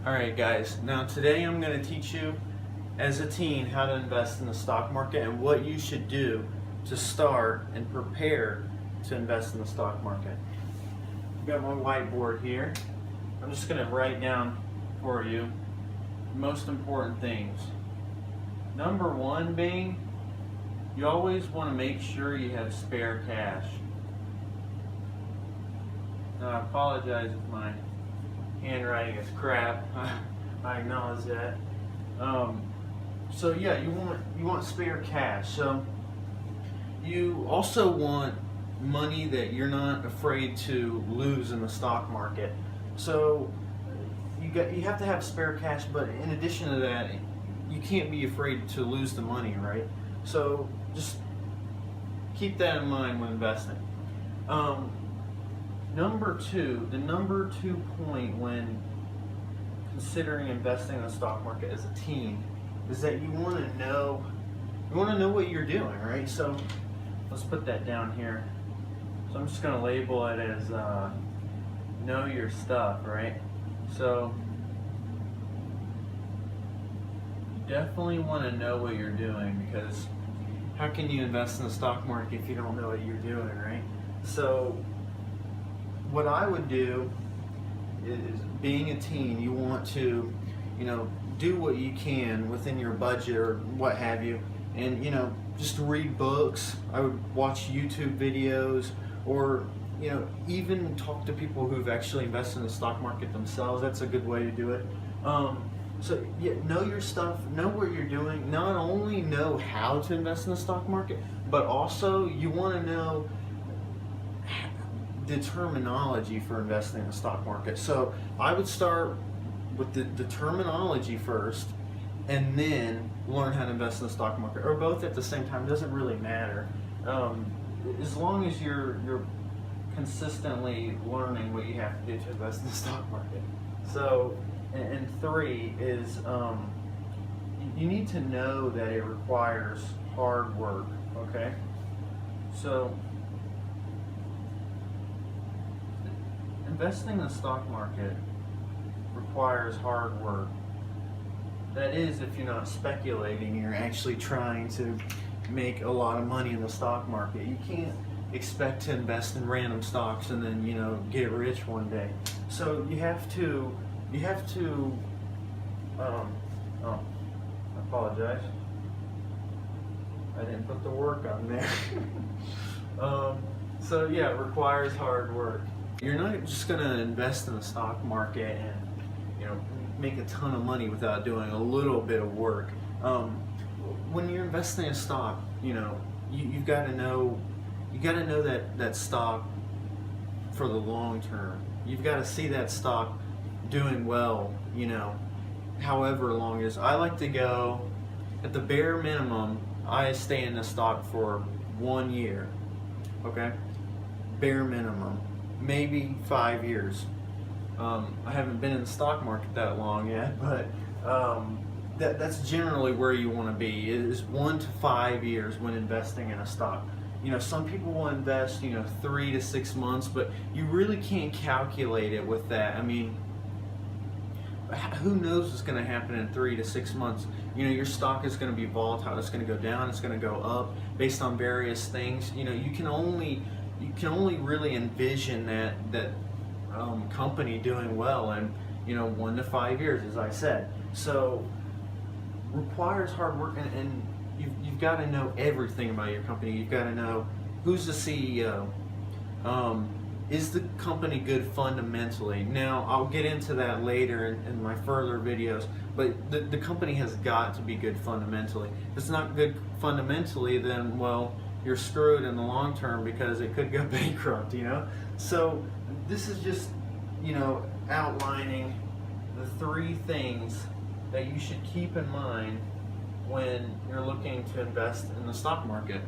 Alright guys, now today I'm going to teach you as a teen how to invest in the stock market and what you should do to start and prepare to invest in the stock market. I've got my whiteboard here. I'm just going to write down for you most important things. Number one being, you always want to make sure you have spare cash. Now I apologize if my handwriting is crap. I acknowledge that. So yeah, you want spare cash. So you also want money that you're not afraid to lose in the stock market. So you have to have spare cash, but in addition to that, you can't be afraid to lose the money, right? So just keep that in mind when investing. The number two point when considering investing in the stock market as a teen is that you want to know what you're doing, right? So let's put that down here. So I'm just going to label it as know your stuff, right? So you definitely want to know what you're doing, because how can you invest in the stock market if you don't know what you're doing, right? So what I would do is, being a teen, you want to, do what you can within your budget or what have you, and just read books. I would watch YouTube videos, or even talk to people who've actually invested in the stock market themselves. That's a good way to do it. So yeah, know your stuff, know what you're doing. Not only know how to invest in the stock market, but also you want to know the terminology for investing in the stock market. So I would start with the terminology first, and then learn how to invest in the stock market, or both at the same time. It doesn't really matter, as long as you're consistently learning what you have to do to invest in the stock market. So, and three is you need to know that it requires hard work. Okay, so investing in the stock market requires hard work. That is, if you're not speculating, you're actually trying to make a lot of money in the stock market. You can't expect to invest in random stocks and then get rich one day. So you have to oh, I apologize, I didn't put the work on there. So yeah, it requires hard work. You're not just going to invest in the stock market and make a ton of money without doing a little bit of work. When you're investing in a stock, you've got to know that stock for the long term. You've got to see that stock doing well, however long it is. I like to go, at the bare minimum, I stay in the stock for 1 year. Okay, bare minimum. Maybe 5 years. I haven't been in the stock market that long yet, but that's generally where you want to be, is 1 to 5 years when investing in a stock. Some people will invest 3 to 6 months, but you really can't calculate it with that. I mean, who knows what's going to happen in 3 to 6 months? Your stock is going to be volatile. It's going to go down, it's going to go up based on various things. You can only really envision that company doing well in 1 to 5 years, as I said. So requires hard work, and you've got to know everything about your company. You've got to know who's the CEO. Is the company good fundamentally? Now I'll get into that later in my further videos, but the company has got to be good fundamentally. If it's not good fundamentally, then well, you're screwed in the long term, because it could go bankrupt, So this is just, outlining the 3 things that you should keep in mind when you're looking to invest in the stock market.